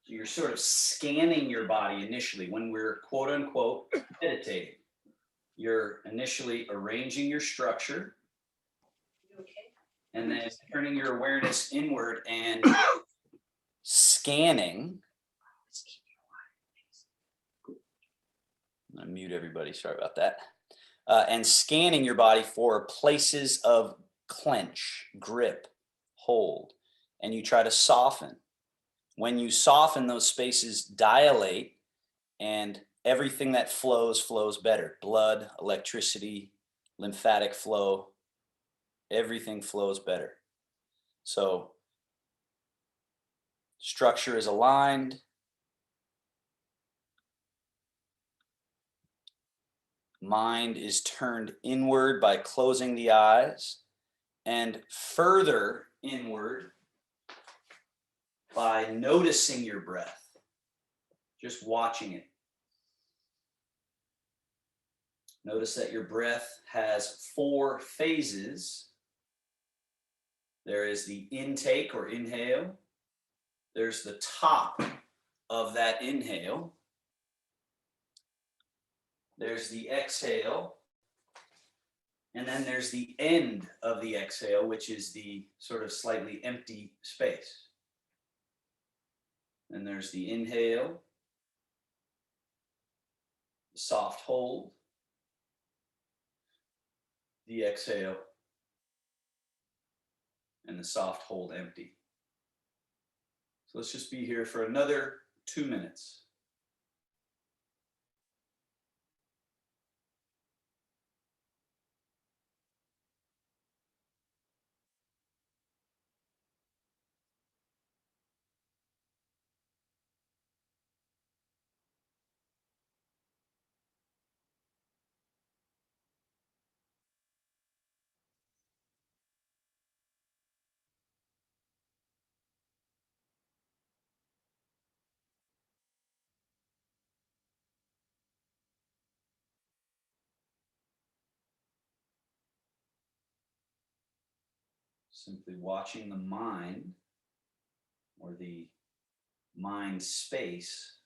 So you're sort of scanning your body initially when we're quote unquote meditating. You're initially arranging your structure and then turning your awareness inward and scanning. I'm gonna mute everybody, sorry about that. And scanning your body for places of clench, grip, hold, and you try to soften. When you soften, those spaces dilate and everything that flows better. Blood, electricity, lymphatic flow, everything flows better. So structure is aligned. Mind is turned inward by closing the eyes and further inward by noticing your breath, just watching it. Notice that your breath has 4 phases. There is the intake or inhale. There's the top of that inhale. There's the exhale. And then there's the end of the exhale, which is the sort of slightly empty space. Then there's the inhale, the soft hold, the exhale, and the soft hold empty. So let's just be here for another 2 minutes. Simply watching the mind or the mind space.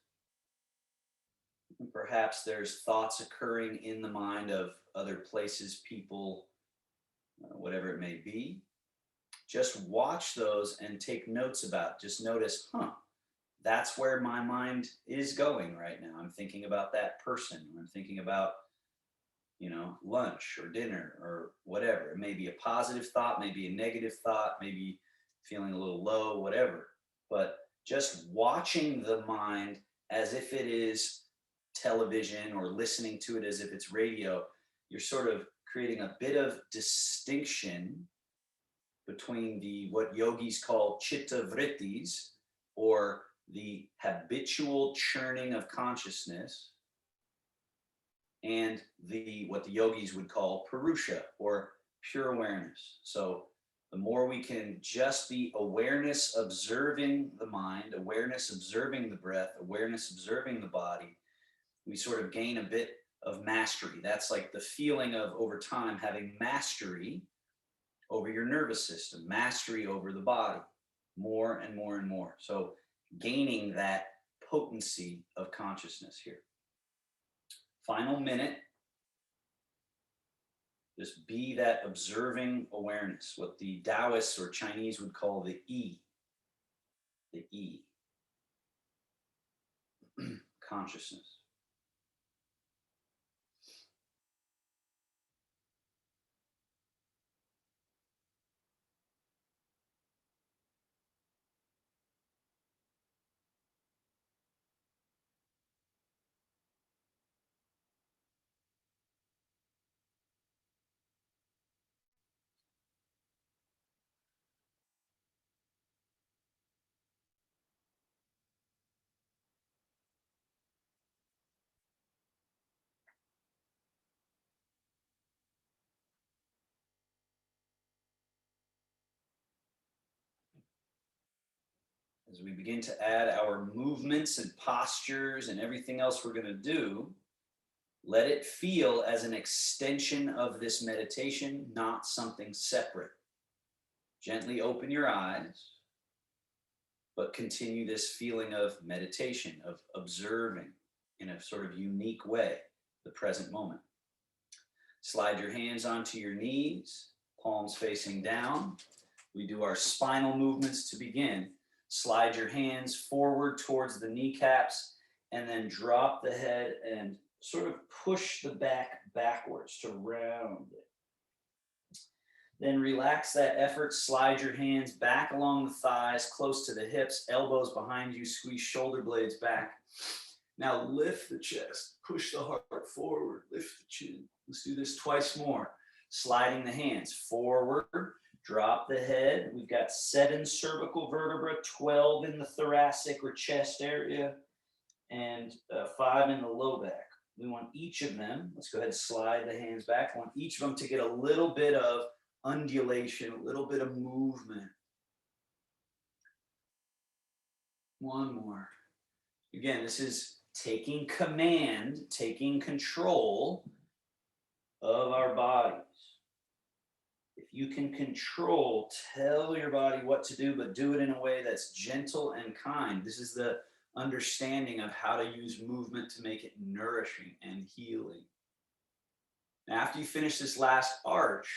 And perhaps there's thoughts occurring in the mind of other places, people, whatever it may be. Just watch those and take notes about. Just notice, that's where my mind is going right now. I'm thinking about that person. I'm thinking about, lunch or dinner or whatever. It may be a positive thought, maybe a negative thought, maybe feeling a little low, whatever. But just watching the mind as if it is television or listening to it as if it's radio, you're sort of creating a bit of distinction between the what yogis call chitta vrittis, or the habitual churning of consciousness, and the what the yogis would call purusha, or pure awareness. So the more we can just be awareness observing the mind, awareness observing the breath, awareness observing the body, we sort of gain a bit of mastery. That's like the feeling of, over time, having mastery over your nervous system, mastery over the body, more and more and more. So gaining that potency of consciousness here. Final minute. Just be that observing awareness, what the Taoists or Chinese would call the E. The E. Consciousness. As we begin to add our movements and postures and everything else we're going to do, let it feel as an extension of this meditation, not something separate. Gently open your eyes. but continue this feeling of meditation, of observing in a sort of unique way the present moment. Slide your hands onto your knees, palms facing down. We do our spinal movements to begin. Slide your hands forward towards the kneecaps and then drop the head and sort of push the back backwards to round it. Then relax that effort. Slide your hands back along the thighs, close to the hips, elbows behind you, squeeze shoulder blades back. Now lift the chest, push the heart forward, lift the chin. Let's do this twice more. Sliding the hands forward, drop the head. We've got 7 cervical vertebrae, 12 in the thoracic or chest area, and 5 in the low back. We want each of them, let's go ahead and slide the hands back. I want each of them to get a little bit of undulation, a little bit of movement. One more. Again, this is taking command, taking control of our bodies. If you can control, tell your body what to do, but do it in a way that's gentle and kind. This is the understanding of how to use movement to make it nourishing and healing. Now, after you finish this last arch,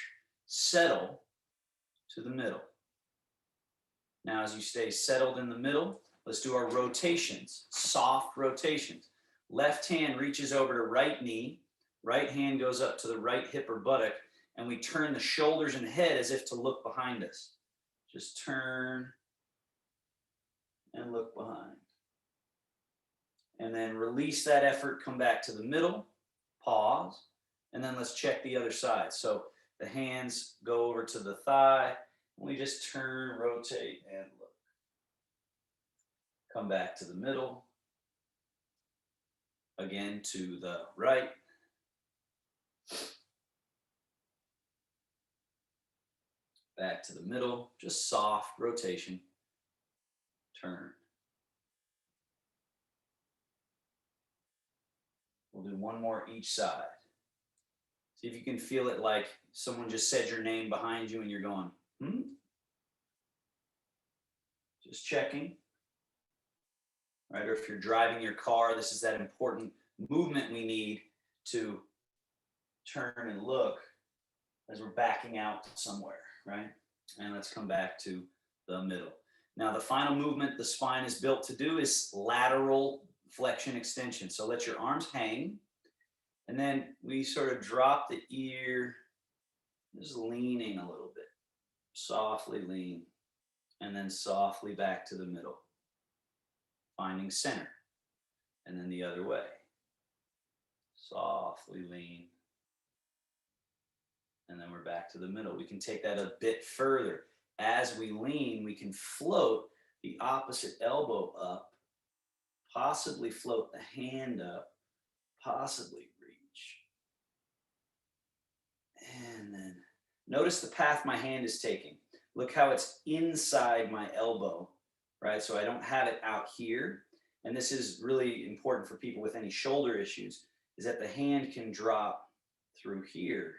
settle to the middle. Now, as you stay settled in the middle, let's do our rotations, soft rotations. Left hand reaches over to right knee, right hand goes up to the right hip or buttock, and we turn the shoulders and head as if to look behind us. Just turn and look behind. And then release that effort, come back to the middle, pause, and then let's check the other side. So the hands go over to the thigh, and we just turn, rotate, and look. Come back to the middle, again to the right. Back to the middle, just soft rotation, turn. We'll do one more each side. See if you can feel it like someone just said your name behind you and you're going, hmm? Just checking. Right? Or if you're driving your car, this is that important movement we need to turn and look as we're backing out somewhere, right? And let's come back to the middle. Now, the final movement the spine is built to do is lateral flexion extension. So let your arms hang, and then we sort of drop the ear, just leaning a little bit, softly lean, and then softly back to the middle, finding center, and then the other way. Softly lean, and then we're back to the middle. We can take that a bit further. As we lean, we can float the opposite elbow up, possibly float the hand up, possibly reach. And then notice the path my hand is taking. Look how it's inside my elbow, right? So I don't have it out here. And this is really important for people with any shoulder issues, is that the hand can drop through here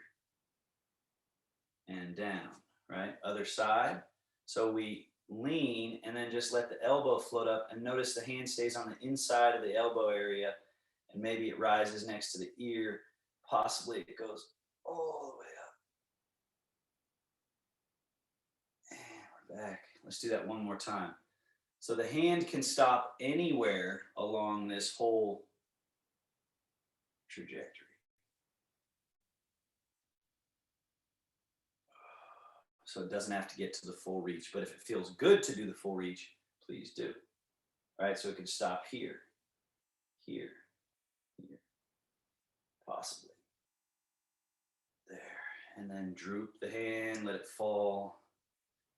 and down, right? Other side. So we lean and then just let the elbow float up, and notice the hand stays on the inside of the elbow area, and maybe it rises next to the ear. Possibly it goes all the way up. And we're back. Let's do that one more time. So the hand can stop anywhere along this whole trajectory. So it doesn't have to get to the full reach, but if it feels good to do the full reach, please do. All right, so it can stop here, here, here, possibly there. And then droop the hand, let it fall,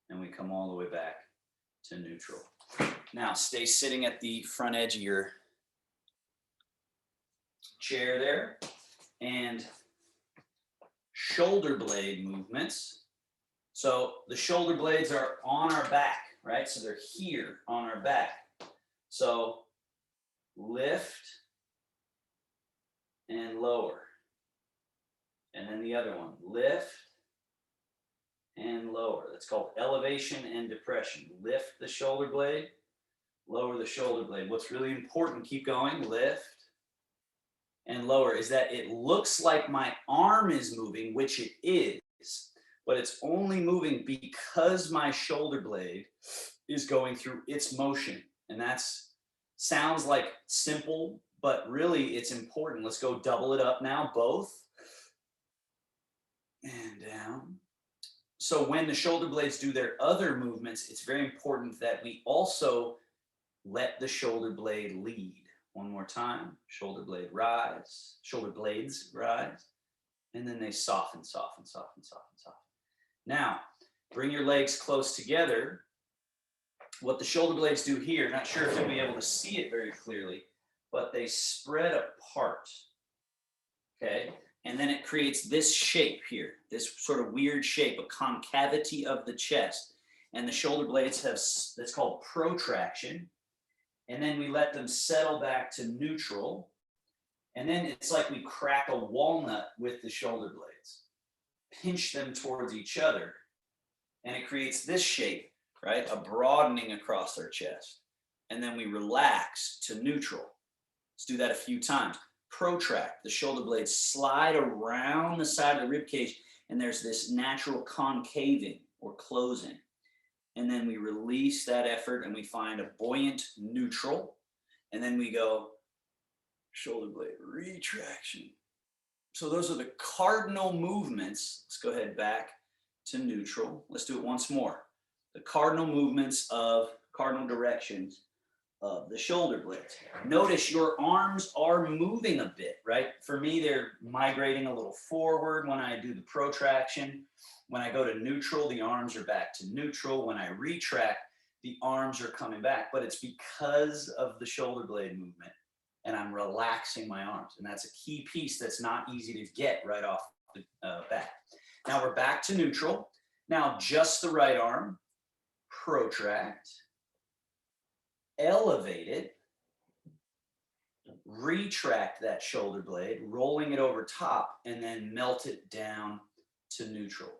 and we come all the way back to neutral. Now stay sitting at the front edge of your chair there, and shoulder blade movements. So the shoulder blades are on our back, right? So they're here on our back. So lift and lower. And then the other one, lift and lower. That's called elevation and depression. Lift the shoulder blade, lower the shoulder blade. What's really important, keep going, lift and lower, is that it looks like my arm is moving, which it is, but it's only moving because my shoulder blade is going through its motion. And that's sounds like simple, but really it's important. Let's go double it up now, both. And down. So when the shoulder blades do their other movements, it's very important that we also let the shoulder blade lead. One more time, shoulder blade rise, shoulder blades rise, and then they soften, soften, soften, soften, soften. Now, bring your legs close together. What the shoulder blades do here, not sure if you'll be able to see it very clearly, but they spread apart, okay? And then it creates this shape here, this sort of weird shape, a concavity of the chest. And the shoulder blades have, that's called protraction. And then we let them settle back to neutral. And then it's like we crack a walnut with the shoulder blades, pinch them towards each other. And it creates this shape, right? A broadening across our chest. And then we relax to neutral. Let's do that a few times. Protract, the shoulder blades slide around the side of the rib cage, and there's this natural concaving or closing. And then we release that effort and we find a buoyant neutral. And then we go shoulder blade retraction. So those are the cardinal movements. Let's go ahead back to neutral. Let's do it once more. The cardinal movements of cardinal directions of the shoulder blades. Notice your arms are moving a bit, right? For me, they're migrating a little forward when I do the protraction. When I go to neutral, the arms are back to neutral. When I retract, the arms are coming back, but it's because of the shoulder blade movement and I'm relaxing my arms. And that's a key piece that's not easy to get right off the bat. Now we're back to neutral. Now just the right arm, protract, elevate it, retract that shoulder blade, rolling it over top, and then melt it down to neutral.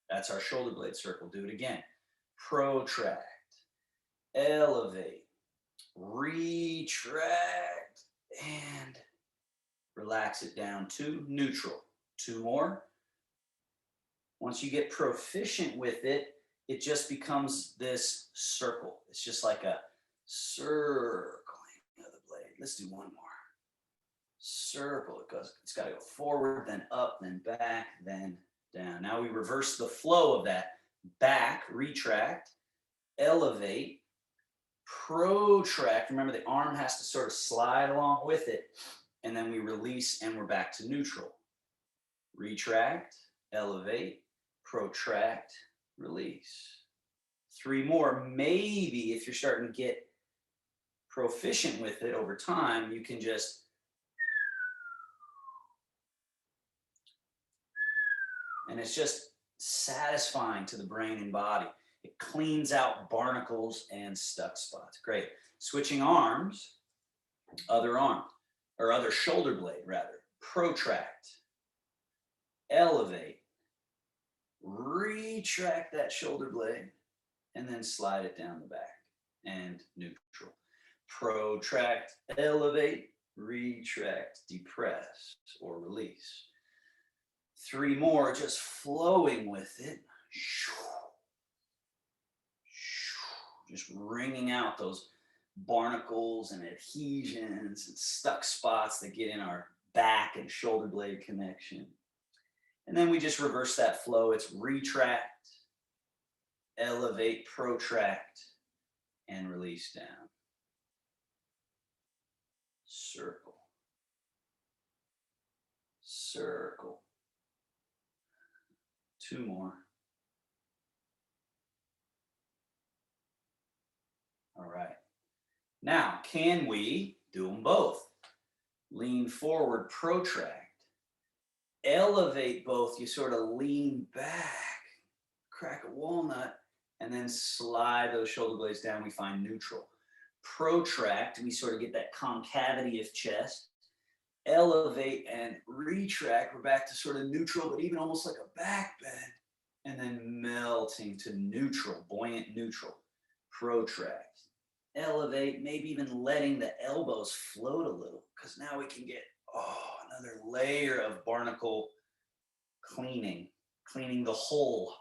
That's our shoulder blade circle. Do it again. Protract, elevate, retract, and relax it down to neutral. Two more. Once you get proficient with it, it just becomes this circle. It's just like a circling of the blade. Let's do one more. Circle. It's got to go forward, then up, then back, then down. Now we reverse the flow of that. Back, retract, elevate, protract. Remember, the arm has to sort of slide along with it. And then we release and we're back to neutral. Retract, elevate, protract, release. Three more. Maybe if you're starting to get proficient with it over time, you can just and it's just satisfying to the brain and body. It cleans out barnacles and stuck spots. Great. Switching arms, other arm, or other shoulder blade rather. Protract, elevate, retract that shoulder blade, and then slide it down the back and neutral. Protract, elevate, retract, depress, or release. Three more, just flowing with it. Just wringing out those barnacles and adhesions and stuck spots that get in our back and shoulder blade connection. And then we just reverse that flow. It's retract, elevate, protract, and release down. Circle. Circle. Two more. All right. Now, can we do them both? Lean forward, protract. Elevate both. You sort of lean back, crack a walnut, and then slide those shoulder blades down. We find neutral. Protract, we sort of get that concavity of chest. Elevate and retract. We're back to sort of neutral, but even almost like a back bend. And then melting to neutral, buoyant neutral. Protract, elevate, maybe even letting the elbows float a little, because now we can get, another layer of barnacle cleaning the whole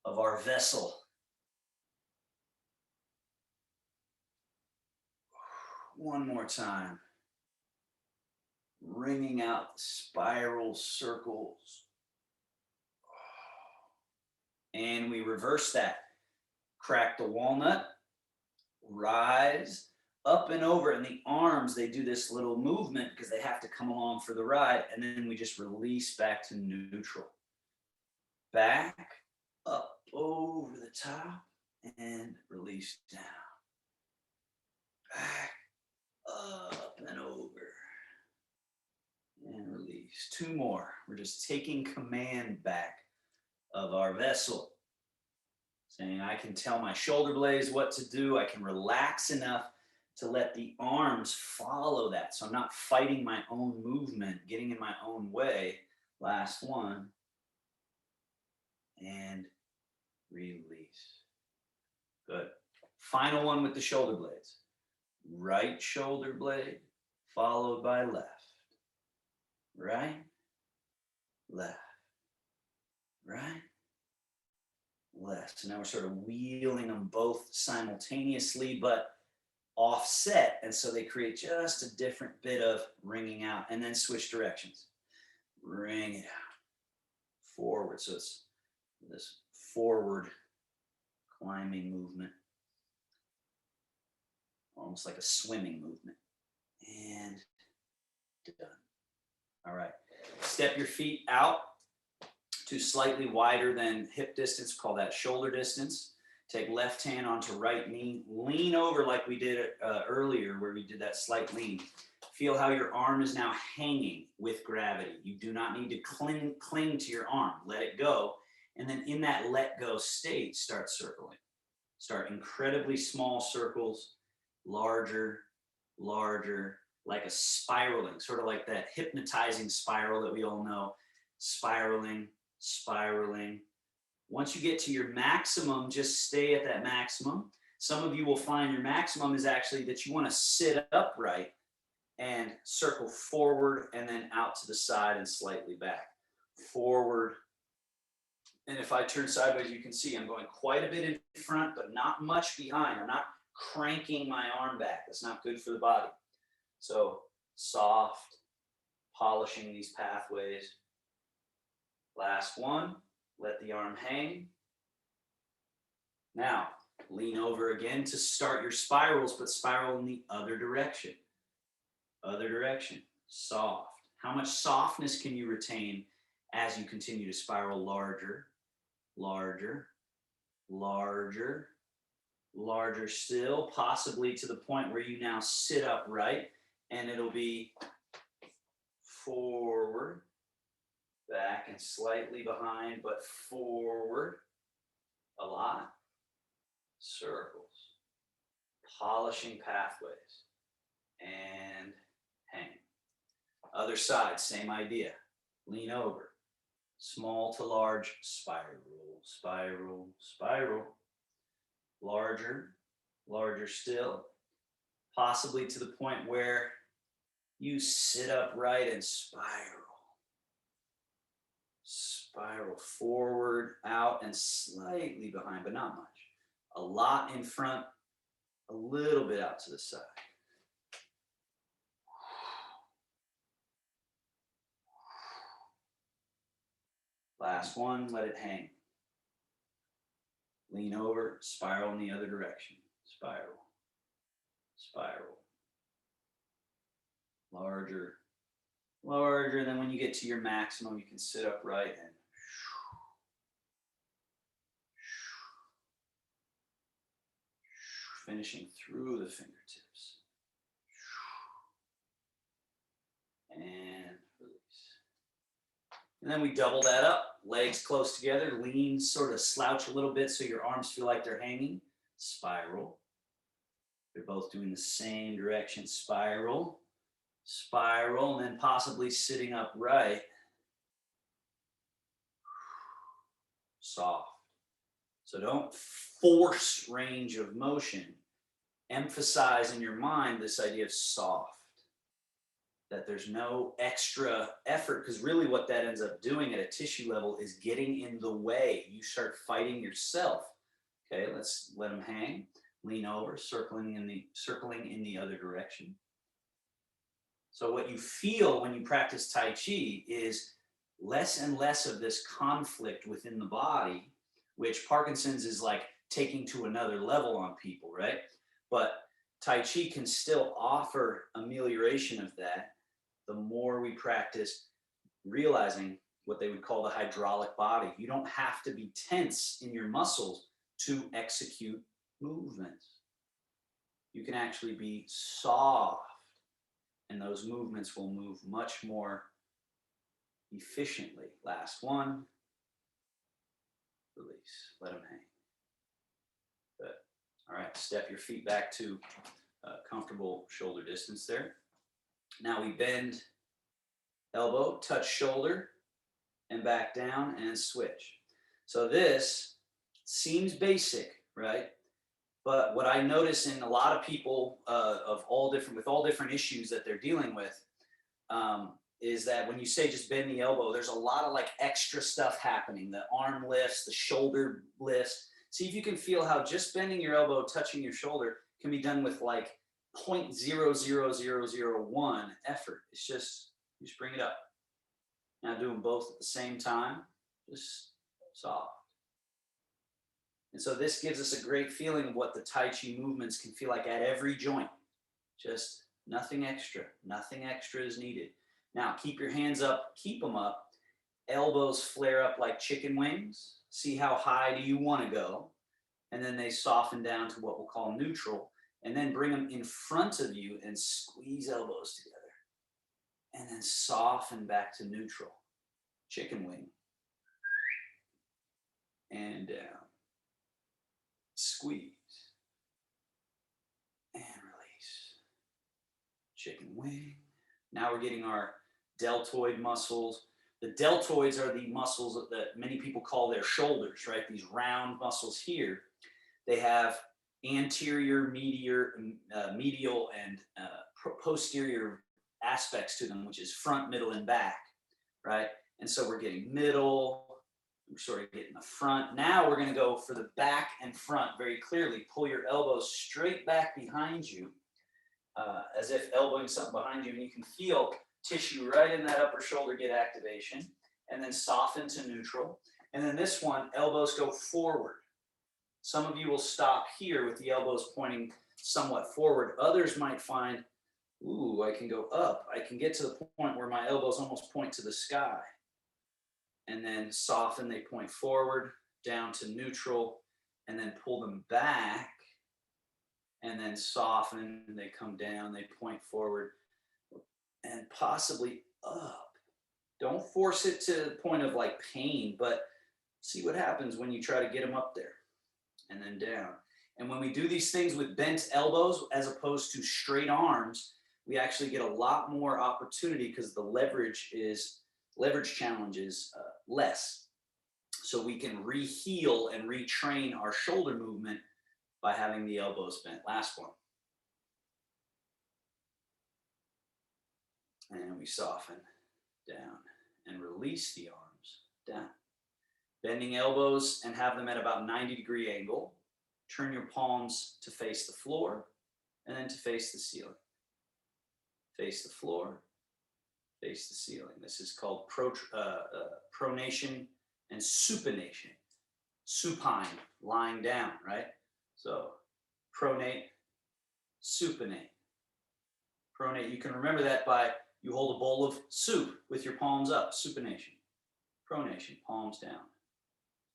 of our vessel. One more time. Wringing out the spiral circles. And we reverse that. Crack the walnut, rise, up and over. And the arms, they do this little movement because they have to come along for the ride. And then we just release back to neutral. Back, up, over the top, and release down. Back, up and over. And release. Two more. We're just taking command back of our vessel. Saying I can tell my shoulder blades what to do. I can relax enough to let the arms follow that. So I'm not fighting my own movement, getting in my own way. Last one. And release. Good. Final one with the shoulder blades. Right shoulder blade followed by left. Right, left, right, left. So now we're sort of wheeling them both simultaneously, but offset. And so they create just a different bit of wringing out, and then switch directions. Wring it out, forward. So it's this forward climbing movement, almost like a swimming movement. And done. All right, step your feet out to slightly wider than hip distance, call that shoulder distance. Take left hand onto right knee, lean over like we did earlier where we did that slight lean. Feel how your arm is now hanging with gravity. You do not need to cling to your arm, let it go. And then in that let go state, start circling. Start incredibly small circles, larger, larger, like a spiraling, sort of like that hypnotizing spiral that we all know. Spiraling, spiraling. Once you get to your maximum, just stay at that maximum. Some of you will find your maximum is actually that you want to sit upright and circle forward and then out to the side and slightly back. Forward. And if I turn sideways, you can see I'm going quite a bit in front, but not much behind. I'm not cranking my arm back. That's not good for the body. So soft, polishing these pathways. Last one, let the arm hang. Now, lean over again to start your spirals, but spiral in the other direction. Other direction, soft. How much softness can you retain as you continue to spiral larger, larger, larger, larger still, possibly to the point where you now sit upright. And it'll be forward, back and slightly behind, but forward a lot. Circles, polishing pathways, and hang. Other side, same idea. Lean over, small to large, spiral, spiral, spiral. Larger, larger still. Possibly to the point where you sit upright and spiral. Spiral forward, out, and slightly behind, but not much. A lot in front, a little bit out to the side. Last one, let it hang. Lean over, spiral in the other direction. Spiral. Spiral. Larger, larger. Then when you get to your maximum, you can sit upright and finishing through the fingertips. And release. And then we double that up, legs close together, lean, sort of slouch a little bit so your arms feel like they're hanging. Spiral. They're both doing the same direction. Spiral, spiral, and then possibly sitting upright. Soft. So don't force range of motion. emphasize in your mind this idea of soft, that there's no extra effort, because really what that ends up doing at a tissue level is getting in the way. You start fighting yourself. Okay, let's let them hang, lean over, circling in the other direction. So what you feel when you practice Tai Chi is less and less of this conflict within the body, which Parkinson's is like taking to another level on people, right? But Tai Chi can still offer amelioration of that the more we practice realizing what they would call the hydraulic body. You don't have to be tense in your muscles to execute movements. You can actually be soft, and those movements will move much more efficiently. Last one. Release. Let them hang. Good. All right. Step your feet back to comfortable shoulder distance there. Now we bend elbow, touch shoulder, and back down and switch. So this seems basic, right? But what I notice in a lot of people with all different issues that they're dealing with, is that when you say just bend the elbow, there's a lot of like extra stuff happening. The arm lifts, the shoulder lifts. See if you can feel how just bending your elbow, touching your shoulder can be done with like 0.00001 effort. It's just, you just bring it up. Now do them both at the same time, just soft. And so this gives us a great feeling of what the Tai Chi movements can feel like at every joint. Just nothing extra is needed. Now keep your hands up, keep them up. Elbows flare up like chicken wings. See how high do you want to go? And then they soften down to what we'll call neutral. And then bring them in front of you and squeeze elbows together. And then soften back to neutral. Chicken wing. And down. Squeeze. And release. Chicken wing. Now we're getting our deltoid muscles. The deltoids are the muscles that many people call their shoulders, right? These round muscles here. They have anterior, medial, and posterior aspects to them, which is front, middle, and back, right? And so we're getting middle, we're sort of getting the front. Now we're going to go for the back and front very clearly. Pull your elbows straight back behind you, as if elbowing something behind you, and you can feel tissue right in that upper shoulder get activation, and then soften to neutral. And then this one, elbows go forward. Some of you will stop here with the elbows pointing somewhat forward. Others might find, ooh, I can go up. I can get to the point where my elbows almost point to the sky. And then soften, they point forward, down to neutral, and then pull them back. And then soften, they come down, they point forward, and possibly up. Don't force it to the point of like pain, but see what happens when you try to get them up there. And then down. And when we do these things with bent elbows as opposed to straight arms, we actually get a lot more opportunity because the leverage challenge is less. So we can re-heal and retrain our shoulder movement by having the elbows bent. Last one. And we soften down and release the arms down. Bending elbows and have them at about 90-degree angle. Turn your palms to face the floor and then to face the ceiling. Face the floor, face the ceiling. This is called pronation and supination. Supine, lying down, right? So pronate, supinate. Pronate, you can remember that by you hold a bowl of soup with your palms up, supination. Pronation, palms down.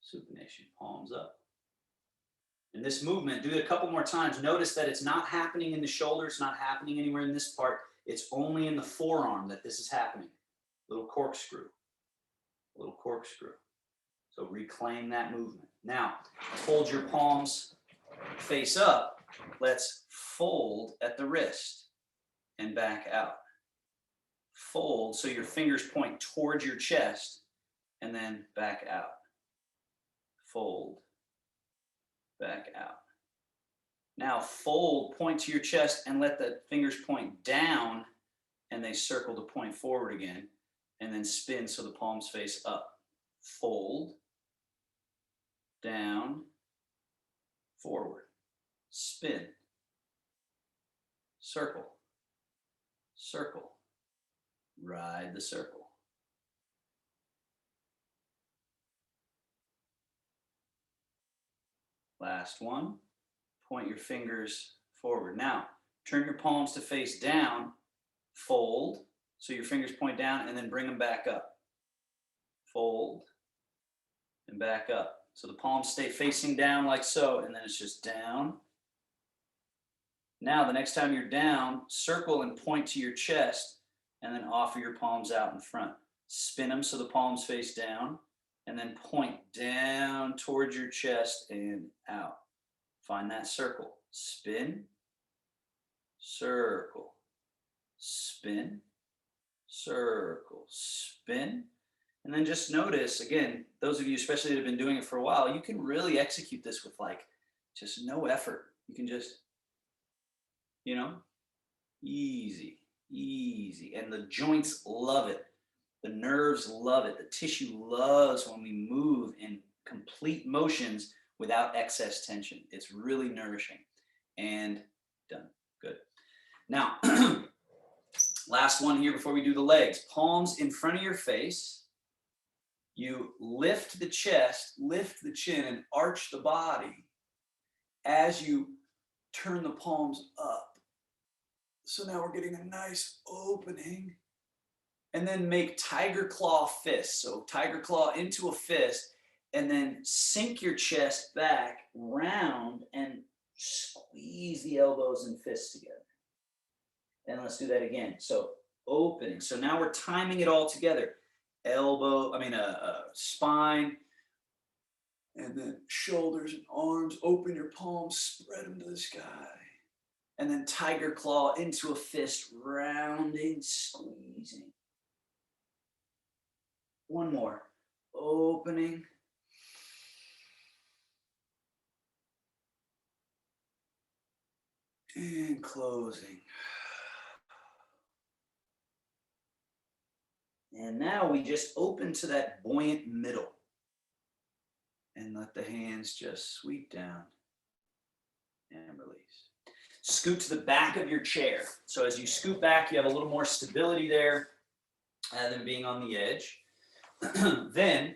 Supination, palms up. In this movement, do it a couple more times. Notice that it's not happening in the shoulder. It's not happening anywhere in this part. It's only in the forearm that this is happening. Little corkscrew. Little corkscrew. So reclaim that movement. Now, hold your palms face up. Let's fold at the wrist and back out. Fold so your fingers point towards your chest and then back out. Fold, back out. Now fold, point to your chest, and let the fingers point down, and they circle to point forward again, and then spin so the palms face up. Fold, down, forward, spin, circle, circle, ride the circle. Last one, point your fingers forward. Now, turn your palms to face down, fold, so your fingers point down, and then bring them back up. Fold, and back up. So the palms stay facing down like so, and then it's just down. Now, the next time you're down, circle and point to your chest, and then offer your palms out in front. Spin them so the palms face down, and then point down towards your chest and out. Find that circle. Spin, circle, spin, circle, spin. And then just notice, again, those of you especially that have been doing it for a while, you can really execute this with like just no effort. You can just, you know, easy, easy. And the joints love it. The nerves love it. The tissue loves when we move in complete motions without excess tension. It's really nourishing. And done. Good. Now, last one here before we do the legs. Palms in front of your face. You lift the chest, lift the chin, and arch the body as you turn the palms up. So now we're getting a nice opening. And then make tiger claw fists. So tiger claw into a fist, and then sink your chest back, round, and squeeze the elbows and fists together. And let's do that again. So opening. So now we're timing it all together. Spine, and then shoulders and arms. Open your palms, spread them to the sky. And then tiger claw into a fist, rounding, squeezing. One more. Opening. And closing. And now we just open to that buoyant middle. And let the hands just sweep down and release. Scoot to the back of your chair. So as you scoot back, you have a little more stability there than being on the edge. Then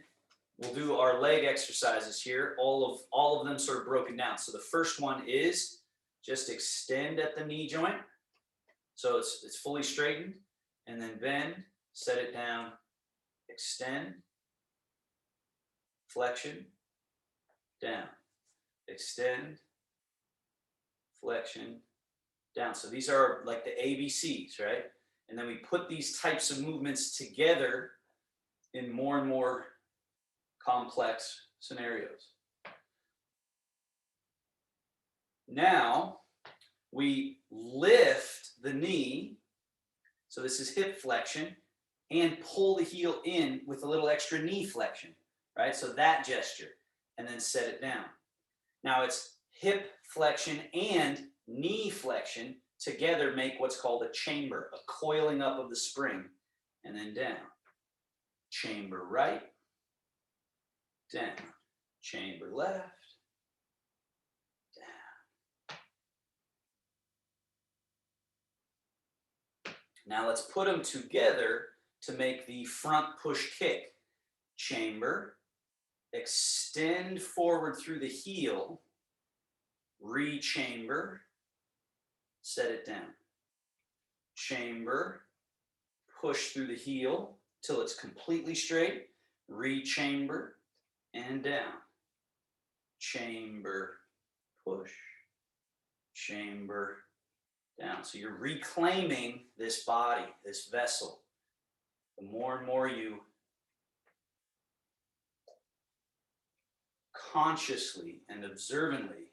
we'll do our leg exercises here, all of them sort of broken down. So the first one is just extend at the knee joint. So it's fully straightened, and then bend, set it down, extend, flexion, down, extend, flexion, down. So these are like the ABCs, right? And then we put these types of movements together in more and more complex scenarios. Now we lift the knee, so this is hip flexion, and pull the heel in with a little extra knee flexion, right? So that gesture, and then set it down. Now it's hip flexion and knee flexion together make what's called a chamber, a coiling up of the spring, and then down. Chamber right, down. Chamber left, down. Now let's put them together to make the front push kick. Chamber, extend forward through the heel, re-chamber, set it down. Chamber, push through the heel till it's completely straight, re-chamber, and down. Chamber, push, chamber, down. So you're reclaiming this body, this vessel. The more and more you consciously and observantly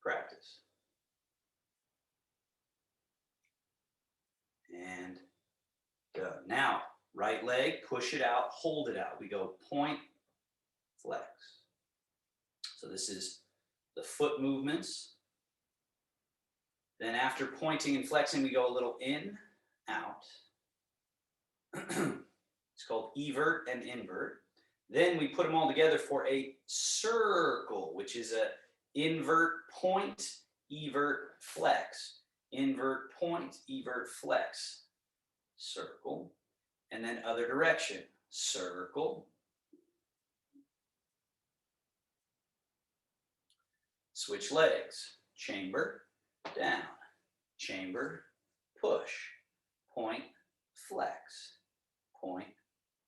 practice. And done. Now, right leg, push it out, hold it out. We go point, flex. So this is the foot movements. Then after pointing and flexing, we go a little in, out. It's called evert and invert. Then we put them all together for a circle, which is a invert point, evert flex. Invert point, evert flex. Circle. And then other direction. Circle. Switch legs. Chamber, down. Chamber, push. Point, flex. Point,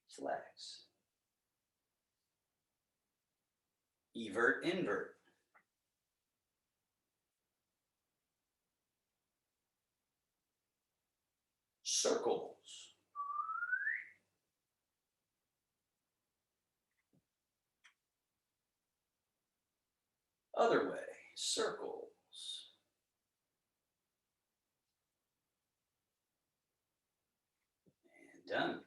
flex. Evert, invert. Circles. Other way, circles. And done.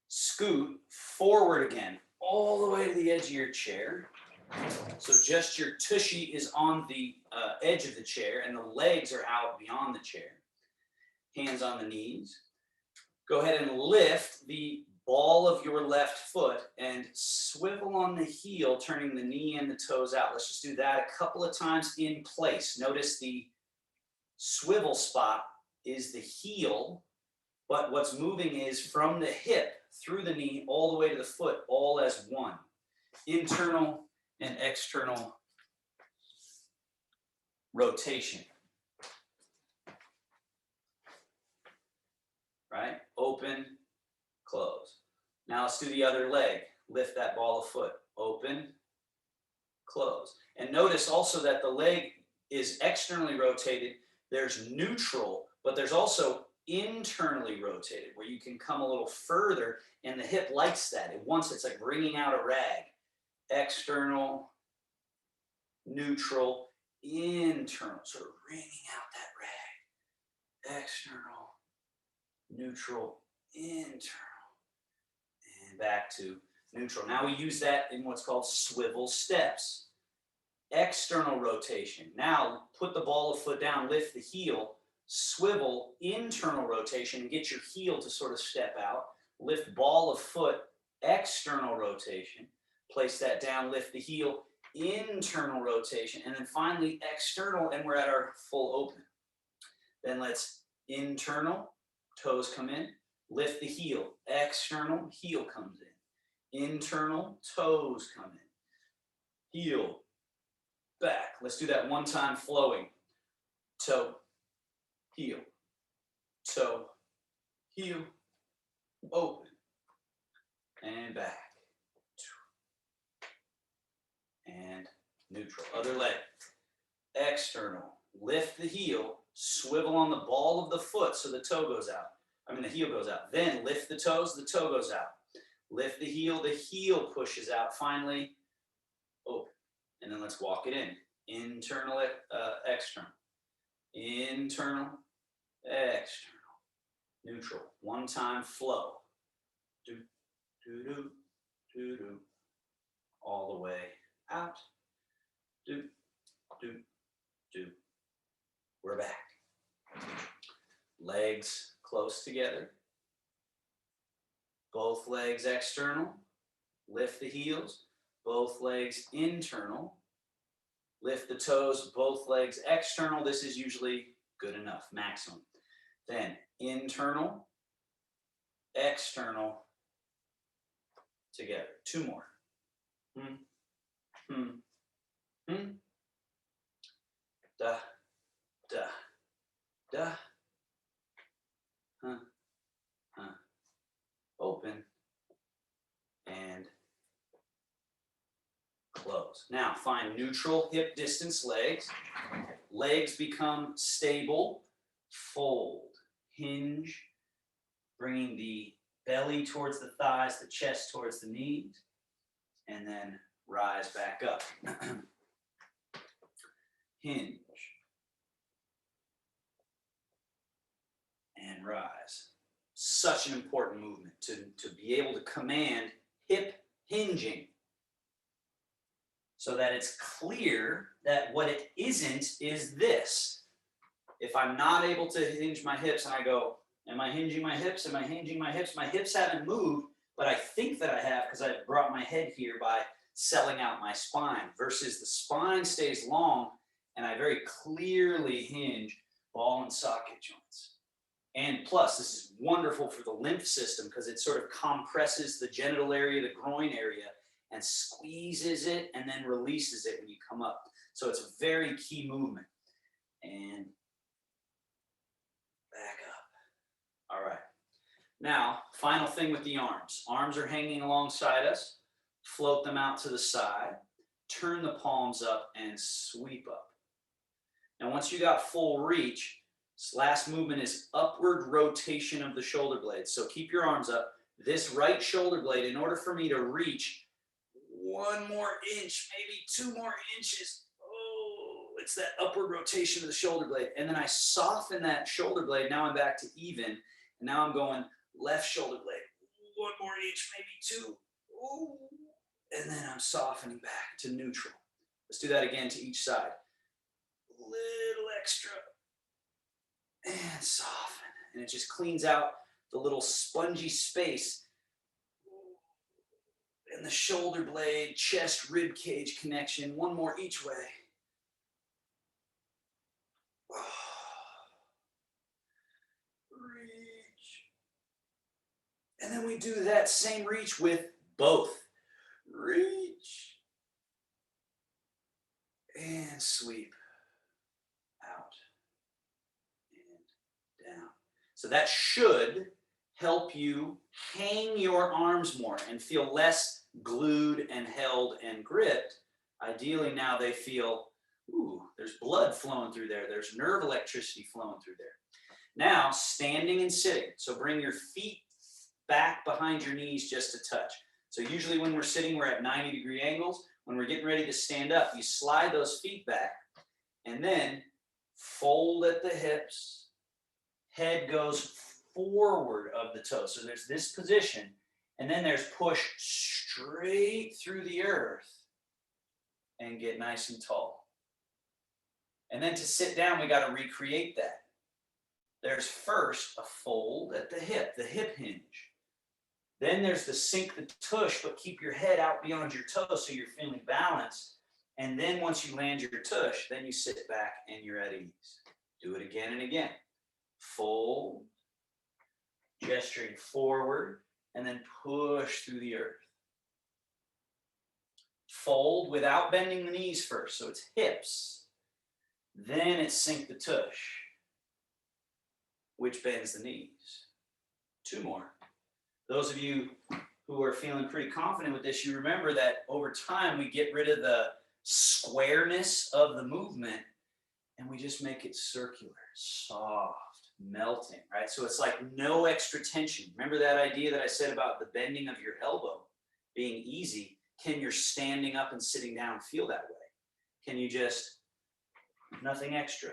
Scoot forward again, all the way to the edge of your chair. So just your tushy is on the edge of the chair and the legs are out beyond the chair. Hands on the knees. Go ahead and lift the ball of your left foot and swivel on the heel, turning the knee and the toes out. Let's just do that a couple of times in place. Notice the swivel spot is the heel, but what's moving is from the hip through the knee all the way to the foot, all as one. Internal and external rotation. Right? Open, close. Now let's do the other leg. Lift that ball of foot. Open, close. And notice also that the leg is externally rotated. There's neutral, but there's also internally rotated, where you can come a little further, and the hip likes that. It's like wringing out a rag. External, neutral, internal. Sort of wringing out that rag. External, neutral, internal. And back to neutral. Now we use that in what's called swivel steps. External rotation. Now put the ball of foot down, lift the heel, swivel, internal rotation, and get your heel to sort of step out. Lift ball of foot, external rotation. Place that down, lift the heel, internal rotation, and then finally external, and we're at our full open. Then let's internal, toes come in, lift the heel, external, heel comes in. Internal, toes come in. Heel, back. Let's do that one time flowing. Toe, heel, toe, heel, open, and back. And neutral. Other leg. External. Lift the heel, swivel on the ball of the foot so the toe goes out. The heel goes out. Then lift the toes, the toe goes out. Lift the heel pushes out. Finally, open. And then let's walk it in. Internal, external. Internal, external. Neutral. One time flow. Do, do, do, do, do. All the way out. Do, do, do. We're back. Legs close together. Both legs external. Lift the heels. Both legs internal. Lift the toes. Both legs external. This is usually good enough, maximum. Then internal, external, together. Two more. Da, da, da. Open and close. Now find neutral hip distance legs. Legs become stable. Fold, hinge, bringing the belly towards the thighs, the chest towards the knees, and then rise back up. Hinge and rise. Such an important movement to be able to command hip hinging. so that it's clear that what it isn't is this. If I'm not able to hinge my hips and I go, am I hinging my hips? Am I hinging my hips? My hips haven't moved, but I think that I have because I brought my head here by selling out my spine, versus the spine stays long and I very clearly hinge ball and socket joints. And plus, this is wonderful for the lymph system because it sort of compresses the genital area, the groin area, and squeezes it and then releases it when you come up. So it's a very key movement. And back up. All right. Now, final thing with the arms. Arms are hanging alongside us. Float them out to the side. Turn the palms up and sweep up. Now, once you got full reach, this last movement is upward rotation of the shoulder blades. So keep your arms up. This right shoulder blade, in order for me to reach 1 more inch, maybe 2 more inches, oh, it's that upward rotation of the shoulder blade. And then I soften that shoulder blade. Now I'm back to even. And now I'm going left shoulder blade. 1 more inch, maybe 2. Ooh. And then I'm softening back to neutral. Let's do that again to each side. Little extra. And soften. And it just cleans out the little spongy space in the shoulder blade, chest, rib cage connection. 1 more each way. Reach. And then we do that same reach with both. Reach. And sweep. Out. And down. So that should help you hang your arms more and feel less glued and held and gripped. Ideally, now they feel, ooh, there's blood flowing through there. There's nerve electricity flowing through there. Now, standing and sitting. So bring your feet back behind your knees just a touch. So usually when we're sitting, we're at 90-degree angles. When we're getting ready to stand up, you slide those feet back and then fold at the hips. Head goes forward of the toes. So there's this position, and then there's push straight through the earth and get nice and tall. And then to sit down, we got to recreate that. There's first a fold at the hip hinge. Then there's the sink the tush, but keep your head out beyond your toes so you're feeling balanced. And then once you land your tush, then you sit back and you're at ease. Do it again and again. Fold, gesturing forward, and then push through the earth. Fold without bending the knees first, so it's hips. Then it's sink the tush, which bends the knees. 2 more. Those of you who are feeling pretty confident with this, you remember that over time we get rid of the squareness of the movement and we just make it circular, soft, melting, right? So it's like no extra tension. Remember that idea that I said about the bending of your elbow being easy? Can your standing up and sitting down feel that way? Can you just, nothing extra.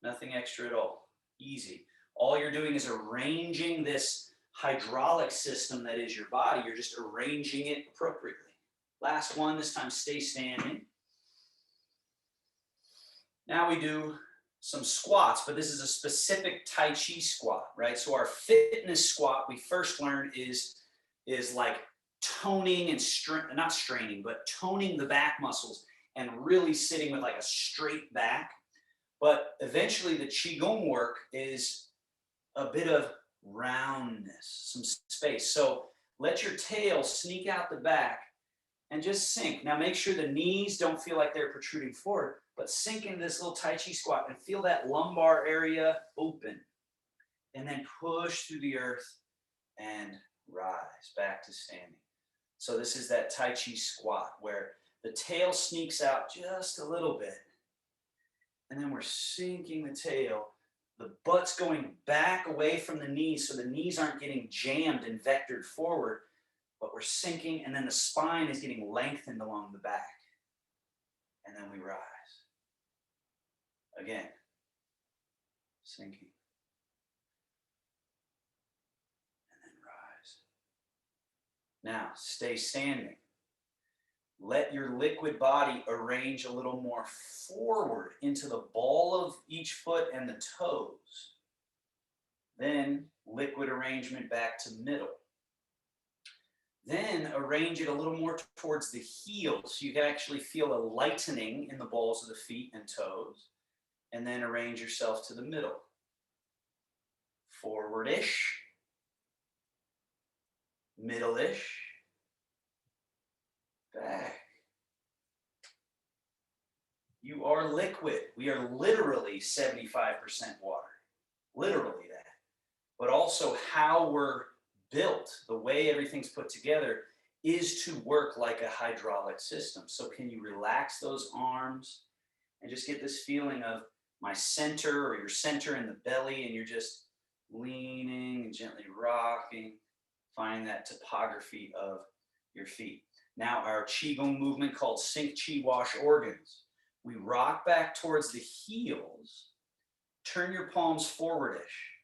Nothing extra at all. Easy. All you're doing is arranging this hydraulic system that is your body. You're just arranging it appropriately. Last one, this time stay standing. Now we do some squats, but this is a specific Tai Chi squat, right? So our fitness squat we first learned is like toning and not straining, but toning the back muscles and really sitting with like a straight back. But eventually the Qigong work is a bit of roundness, some space. So let your tail sneak out the back and just sink. Now make sure the knees don't feel like they're protruding forward, but sink into this little Tai Chi squat and feel that lumbar area open. And then push through the earth and rise back to standing. So this is that Tai Chi squat where the tail sneaks out just a little bit. And then we're sinking the tail. The butt's going back away from the knees so the knees aren't getting jammed and vectored forward, but we're sinking, and then the spine is getting lengthened along the back. And then we rise. Again, sinking. And then rise. Now, stay standing. Let your liquid body arrange a little more forward into the ball of each foot and the toes. Then liquid arrangement back to middle. Then arrange it a little more towards the heels so you can actually feel a lightening in the balls of the feet and toes. And then arrange yourself to the middle. Forward-ish, middle-ish, back. You are liquid. We are literally 75% water. Literally that. But also how we're built, the way everything's put together, is to work like a hydraulic system. So can you relax those arms and just get this feeling of my center or your center in the belly, and you're just leaning and gently rocking, find that topography of your feet. Now our Qigong movement called Sink Qi Wash Organs. We rock back towards the heels, turn your palms forward-ish.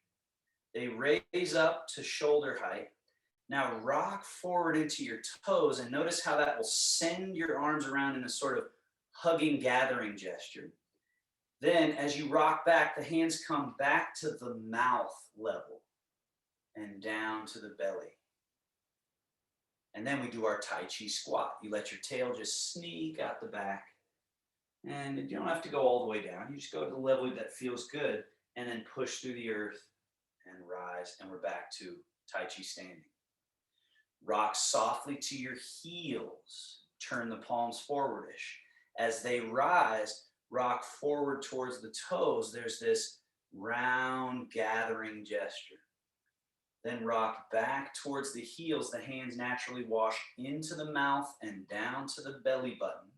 They raise up to shoulder height. Now rock forward into your toes and notice how that will send your arms around in a sort of hugging, gathering gesture. Then as you rock back, the hands come back to the mouth level and down to the belly. And then we do our Tai Chi squat. You let your tail just sneak out the back. And you don't have to go all the way down. You just go to the level that feels good and then push through the earth and rise. And we're back to Tai Chi standing. Rock softly to your heels. Turn the palms forward-ish. As they rise, rock forward towards the toes. There's this round gathering gesture. Then rock back towards the heels. The hands naturally wash into the mouth and down to the belly button.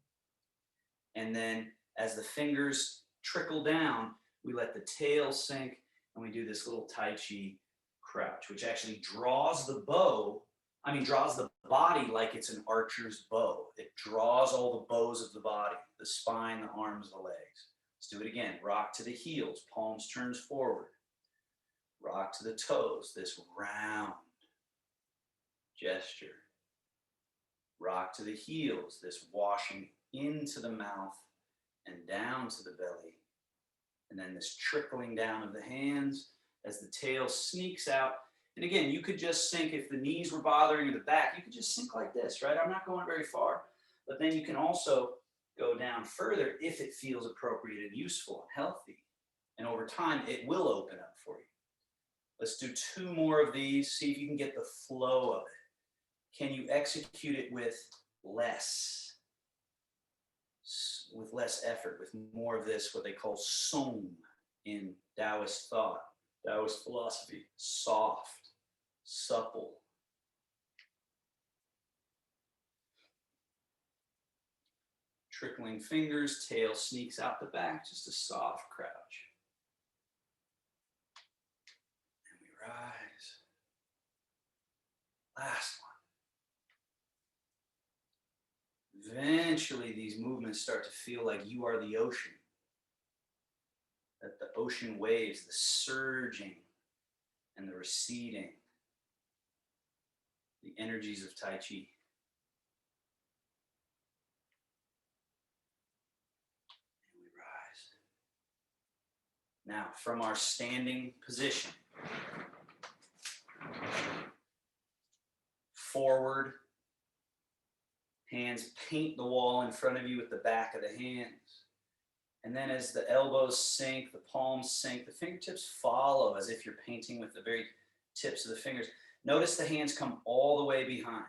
And then as the fingers trickle down, we let the tail sink and we do this little Tai Chi crouch, which actually draws the body like it's an archer's bow. It draws all the bows of the body, the spine, the arms, the legs. Let's do it again. Rock to the heels, palms turns forward. Rock to the toes, this round gesture. Rock to the heels, this washing into the mouth and down to the belly. And then this trickling down of the hands as the tail sneaks out. And again, you could just sink, if the knees were bothering you, the back, you could just sink like this, right? I'm not going very far, but then you can also go down further if it feels appropriate and useful and healthy. And over time, it will open up for you. Let's do 2 more of these. See if you can get the flow of it. Can you execute it with less effort, with more of this, what they call som in Taoist thought, Taoist philosophy, soft, supple. Trickling fingers, tail sneaks out the back, just a soft crouch. And we rise. Last one. Eventually, these movements start to feel like you are the ocean. That the ocean waves, the surging and the receding, the energies of Tai Chi. And we rise. Now, from our standing position, forward, hands paint the wall in front of you with the back of the hands. And then as the elbows sink, the palms sink, the fingertips follow as if you're painting with the very tips of the fingers. Notice the hands come all the way behind.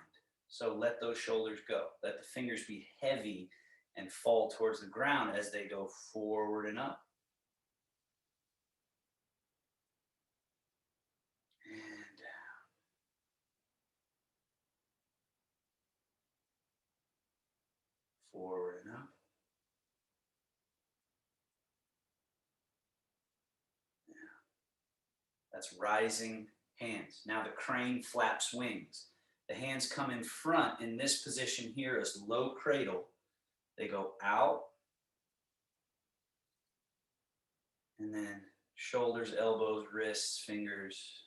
So let those shoulders go. Let the fingers be heavy and fall towards the ground as they go forward and up. And down. Forward and up. That's rising hands. Now the crane flaps wings. The hands come in front in this position here as low cradle. They go out. And then shoulders, elbows, wrists, fingers.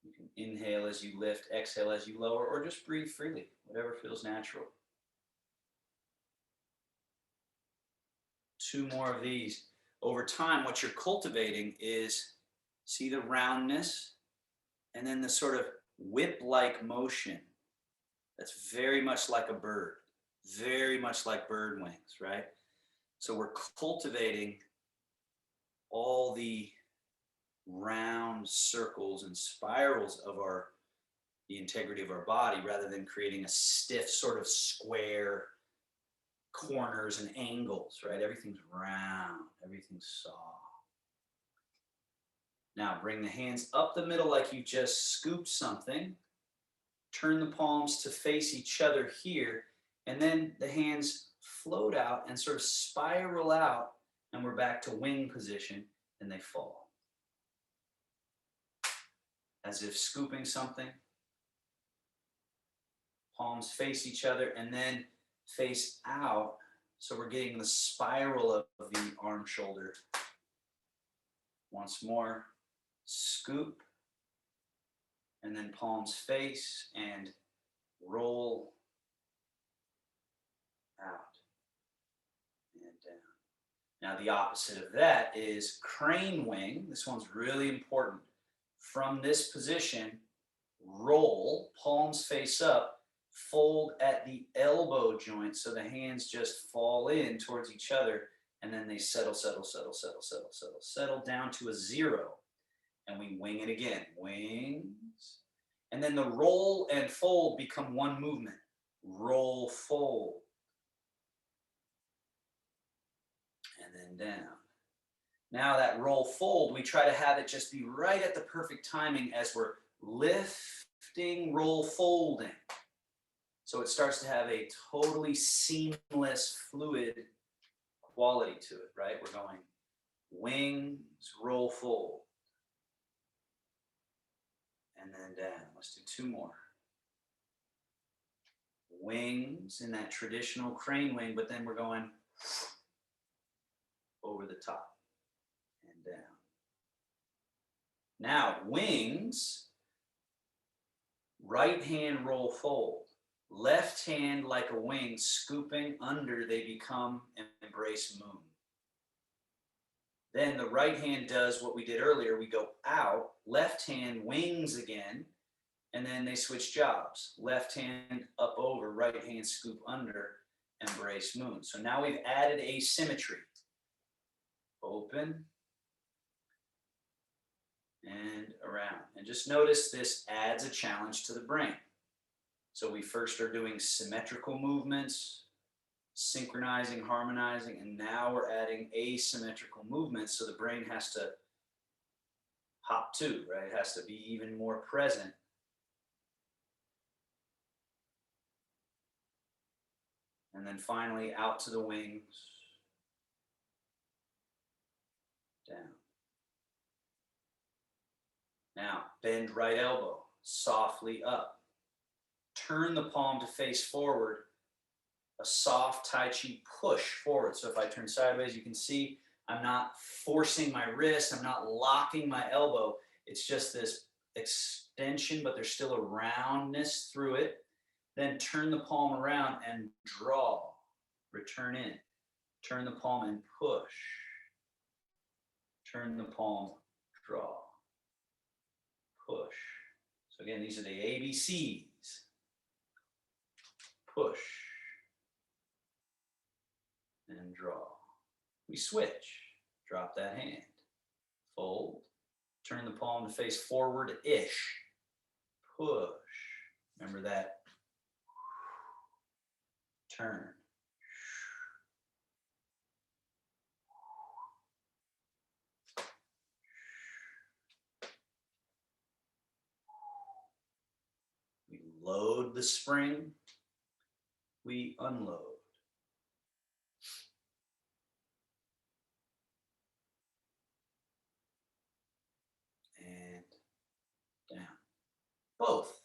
You Inhale as you lift, exhale as you lower, or just breathe freely, whatever feels natural. 2 more of these. Over time, what you're cultivating is, see the roundness and then the sort of whip-like motion. That's very much like a bird, very much like bird wings, right? So we're cultivating all the round circles and spirals of the integrity of our body, rather than creating a stiff sort of square corners and angles, right? Everything's round, everything's soft. Now bring the hands up the middle like you just scooped something. Turn the palms to face each other here, and then the hands float out and sort of spiral out, and we're back to wing position, and they fall. As if scooping something. Palms face each other and then face out. So we're getting the spiral of the arm shoulder. Once more, scoop, and then palms face and roll out and down. Now the opposite of that is crane wing. This one's really important. From this position, roll, palms face up, fold at the elbow joint so the hands just fall in towards each other, and then they settle down to a 0. And we wing it again, wings. And then the roll and fold become one movement. Roll, fold. And then down. Now that roll, fold, we try to have it just be right at the perfect timing as we're lifting, roll, folding. So it starts to have a totally seamless, fluid quality to it, right? We're going wings, roll, fold. And then down. Let's do 2 more. Wings in that traditional crane wing, but then we're going over the top and down. Now, wings, right hand roll, fold. Left hand like a wing, scooping under, they become an embrace moon. Then the right hand does what we did earlier. We go out, left hand wings again, and then they switch jobs. Left hand up over, right hand scoop under, embrace moon. So now we've added asymmetry. Open and around. And just notice this adds a challenge to the brain. So we first are doing symmetrical movements, synchronizing, harmonizing, and now we're adding asymmetrical movements, so the brain has to hop too, right? It has to be even more present. And then finally out to the wings, down. Now bend right elbow, softly up. Turn the palm to face forward, a soft Tai Chi push forward. So if I turn sideways, you can see I'm not forcing my wrist, I'm not locking my elbow. It's just this extension, but there's still a roundness through it. Then turn the palm around and draw, return in. Turn the palm and push. Turn the palm, draw, push. So again, these are the ABCs. Push and draw. We switch. Drop that hand. Fold. Turn the palm to face forward-ish. Push. Remember that. Turn. We load the spring. We unload. And down. Both.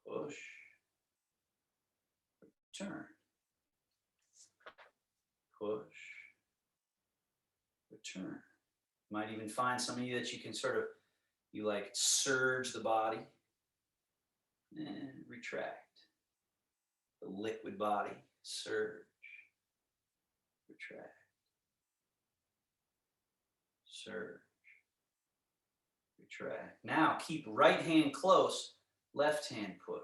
Push. Return. Push. Return. You might even find some of you that you can sort of, you like surge the body and retract. The liquid body, surge, retract, surge, retract. Now keep right hand close, left hand push.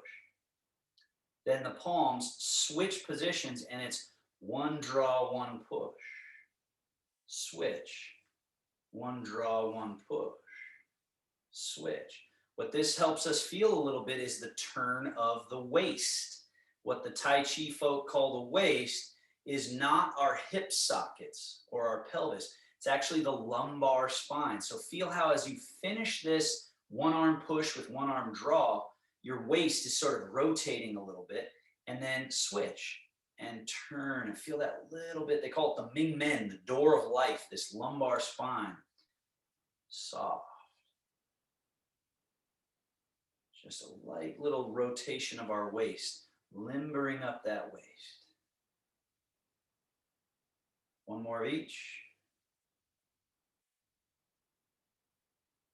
Then the palms switch positions and it's one draw, one push. Switch, one draw, one push. Switch. What this helps us feel a little bit is the turn of the waist. What the Tai Chi folk call the waist is not our hip sockets or our pelvis. It's actually the lumbar spine. So feel how as you finish this one arm push with one arm draw, your waist is sort of rotating a little bit, and then switch and turn and feel that little bit. They call it the Ming Men, the door of life, this lumbar spine. Soft. Just a light little rotation of our waist, limbering up that waist. One more of each.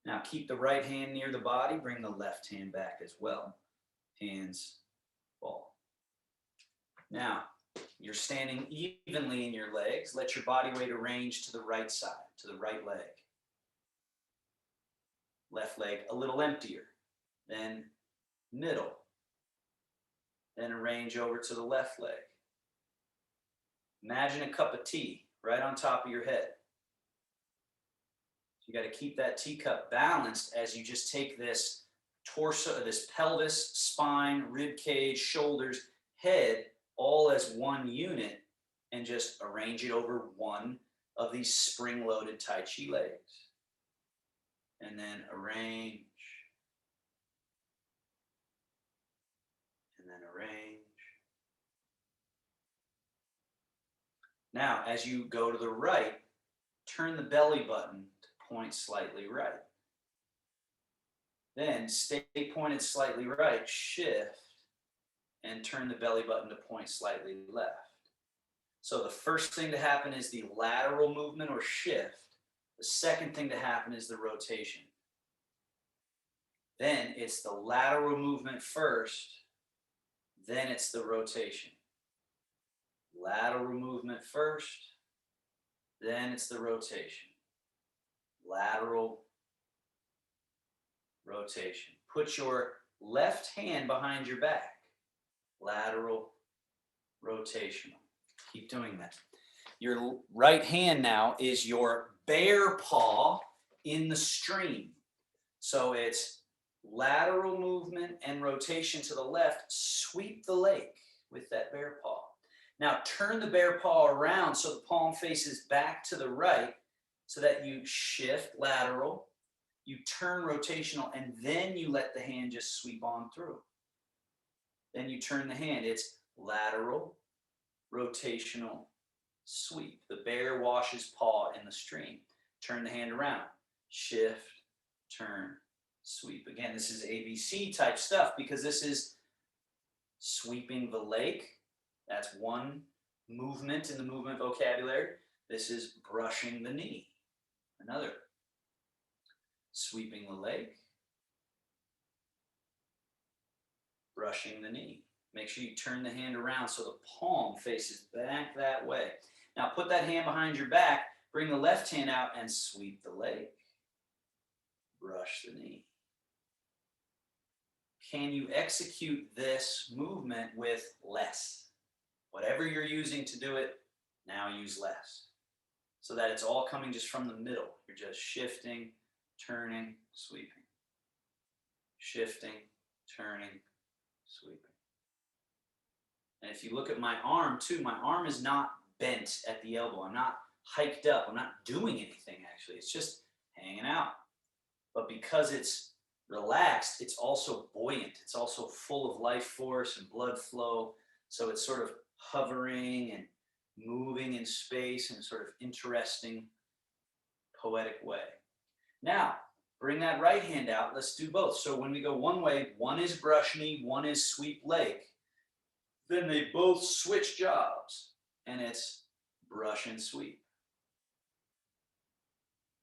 Now keep the right hand near the body, bring the left hand back as well. Hands fall. Now, you're standing evenly in your legs. Let your body weight arrange to the right side, to the right leg. Left leg a little emptier. Then middle. Then arrange over to the left leg. Imagine a cup of tea right on top of your head. You got to keep that teacup balanced as you just take this torso, this pelvis, spine, rib cage, shoulders, head, all as one unit, and just arrange it over one of these spring-loaded Tai Chi legs. And then arrange. And then arrange. Now, as you go to the right, turn the belly button to point slightly right. Then stay pointed slightly right, shift, and turn the belly button to point slightly left. So the first thing to happen is the lateral movement or shift. The second thing to happen is the rotation. Then it's the lateral movement first, then it's the rotation. Lateral movement first, then it's the rotation. Lateral, rotation. Put your left hand behind your back. Lateral, rotational. Keep doing that. Your right hand now is your bear paw in the stream. So it's lateral movement and rotation to the left. Sweep the lake with that bear paw. Now turn the bear paw around so the palm faces back to the right so that you shift lateral, you turn rotational, and then you let the hand just sweep on through. Then you turn the hand. It's lateral, rotational, sweep. The bear washes paw in the stream. Turn the hand around. Shift, turn, sweep. Again, this is ABC type stuff because this is sweeping the lake. That's one movement in the movement vocabulary. This is brushing the knee. Another. Sweeping the lake. Brushing the knee. Make sure you turn the hand around so the palm faces back that way. Now put that hand behind your back, bring the left hand out and sweep the leg. Brush the knee. Can you execute this movement with less? Whatever you're using to do it, now use less. So that it's all coming just from the middle. You're just shifting, turning, sweeping. Shifting, turning, sweeping. And if you look at my arm too, my arm is not bent at the elbow. I'm not hiked up. I'm not doing anything actually. It's just hanging out. But because it's relaxed, it's also buoyant. It's also full of life force and blood flow. So it's sort of hovering and moving in space in a sort of interesting, poetic way. Now, bring that right hand out. Let's do both. So when we go one way, one is brush knee, one is sweep leg. Then they both switch jobs, and it's brush and sweep.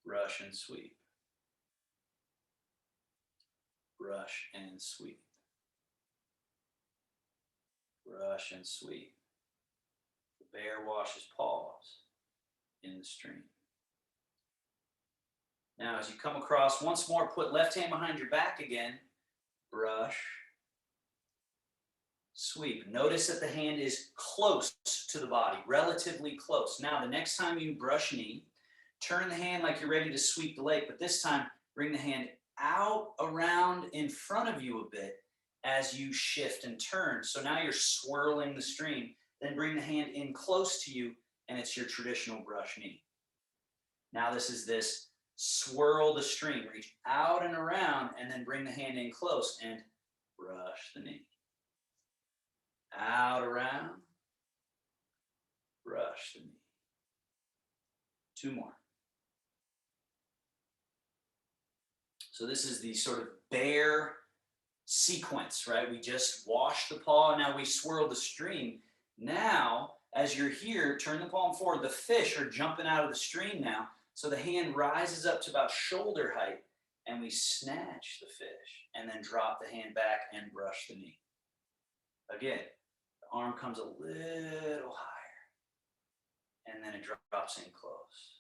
Brush and sweep. Brush and sweep. Brush and sweep. The bear washes paws in the stream. Now, as you come across, once more, put left hand behind your back again. Brush, sweep. Notice that the hand is close to the body, relatively close. Now, the next time you brush knee, turn the hand like you're ready to sweep the lake, but this time, bring the hand out, around, in front of you a bit as you shift and turn. So now you're swirling the stream. Then bring the hand in close to you, and it's your traditional brush knee. Now this is this swirl the stream. Reach out and around, and then bring the hand in close and brush the knee. Out, around, brush the knee. 2 more. So this is the sort of bear sequence, right? We just washed the paw, now we swirl the stream. Now, as you're here, turn the palm forward. The fish are jumping out of the stream now. So the hand rises up to about shoulder height, and we snatch the fish, and then drop the hand back and brush the knee. Again, the arm comes a little higher, and then it drops in close.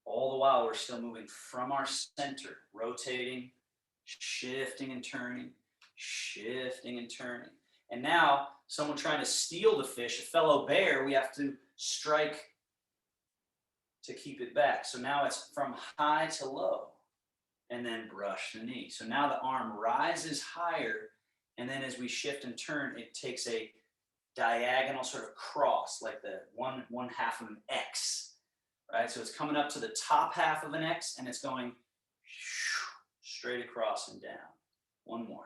All the while, we're still moving from our center, rotating, shifting and turning, shifting and turning. And now, someone trying to steal the fish, a fellow bear, we have to strike to keep it back. So now it's from high to low, and then brush the knee. So now the arm rises higher, and then as we shift and turn, it takes a diagonal sort of cross, like the one half of an X. Right, so it's coming up to the top half of an X, and it's going straight across and down. 1 more.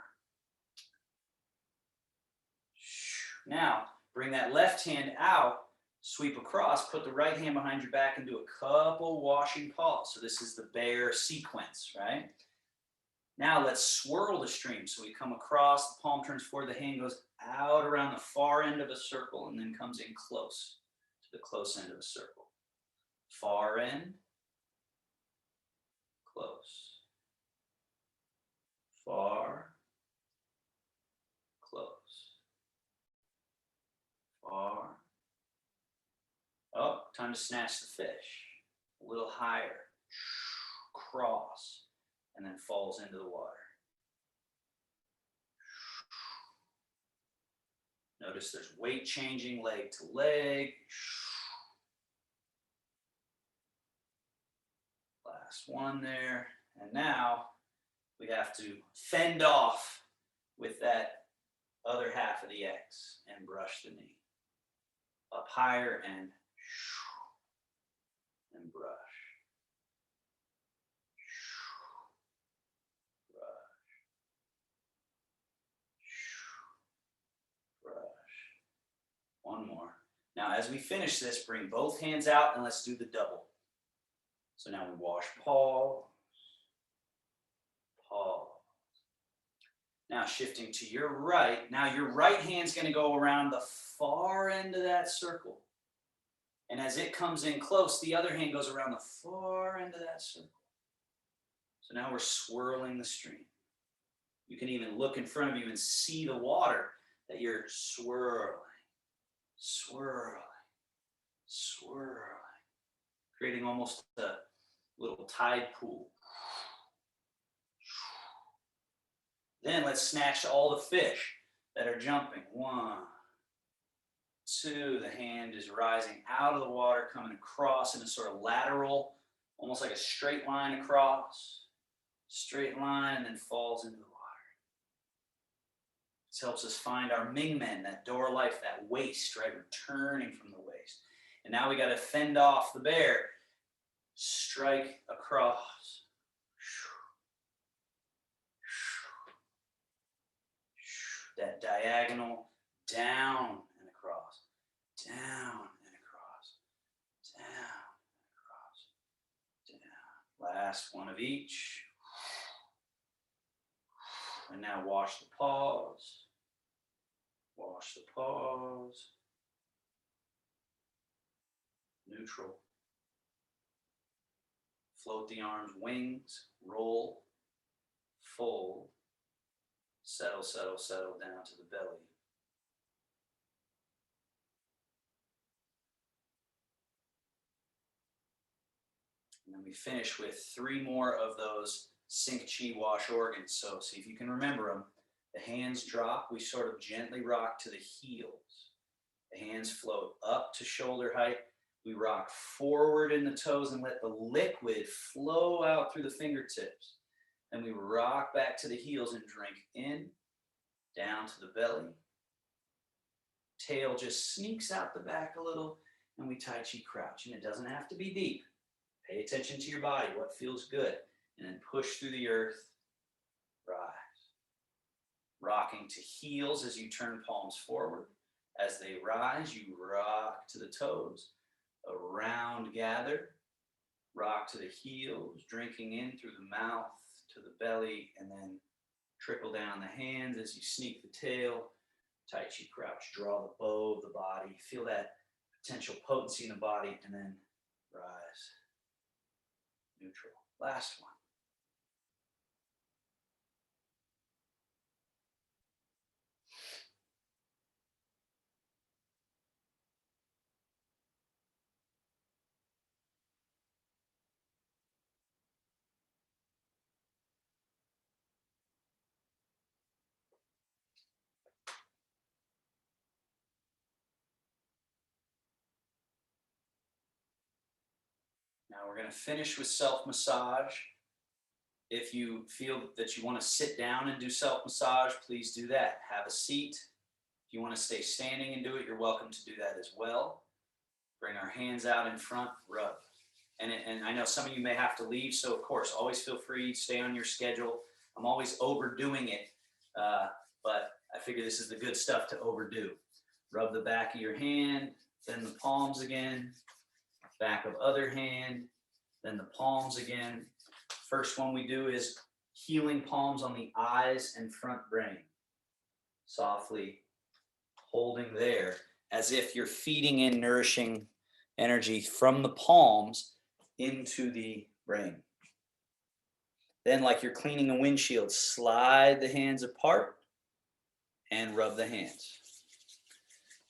Now, bring that left hand out, sweep across, put the right hand behind your back, and do a couple washing paws. So this is the bear sequence, right? Now let's swirl the stream. So we come across, the palm turns forward, the hand goes out around the far end of a circle, and then comes in close to the close end of a circle. Far end, close, far, close, far. Oh, time to snatch the fish. A little higher, cross, and then falls into the water. Notice there's weight changing leg to leg. Last one there. And now we have to fend off with that other half of the X and brush the knee. Up higher and brush. Brush. 1 more. Now as we finish this, bring both hands out and let's do the double. So now we wash paws, paws. Now shifting to your right. Now your right hand's going to go around the far end of that circle. And as it comes in close, the other hand goes around the far end of that circle. So now we're swirling the stream. You can even look in front of you and see the water that you're swirling, swirling, swirling, creating almost a little tide pool. Then let's snatch all the fish that are jumping. 1, 2, the hand is rising out of the water, coming across in a sort of lateral, almost like a straight line across, straight line, and then falls into the water. This helps us find our Ming Men, that door life, that waist, right? Returning from the waist. And now we got to fend off the bear. Strike across. That diagonal down and across, down and across, down and across, down. Last one of each. And now wash the paws. Wash the paws. Neutral. Float the arms, wings, roll, fold, settle, settle, settle down to the belly. And then we finish with 3 more of those sync chi wash organs. So see if you can remember them. The hands drop, we sort of gently rock to the heels. The hands float up to shoulder height. We rock forward in the toes and let the liquid flow out through the fingertips. Then we rock back to the heels and drink in, down to the belly. Tail just sneaks out the back a little, and we Tai Chi crouch. And it doesn't have to be deep. Pay attention to your body, what feels good. And then push through the earth, rise. Rocking to heels as you turn palms forward. As they rise, you rock to the toes. A round gather, rock to the heels, drinking in through the mouth to the belly, and then trickle down the hands as you sneak the tail. Tai Chi crouch, draw the bow of the body, feel that potential potency in the body, and then rise. Neutral. Last one. Now we're going to finish with self-massage. If you feel that you want to sit down and do self-massage, please do that. Have a seat. If you want to stay standing and do it, you're welcome to do that as well. Bring our hands out in front, rub. And I know some of you may have to leave, so of course, always feel free to stay on your schedule. I'm always overdoing it, but I figure this is the good stuff to overdo. Rub the back of your hand, then the palms again, back of other hand, then the palms again. First one we do is healing palms on the eyes and front brain. Softly holding there as if you're feeding in nourishing energy from the palms into the brain. Then, like you're cleaning a windshield, slide the hands apart and rub the hands.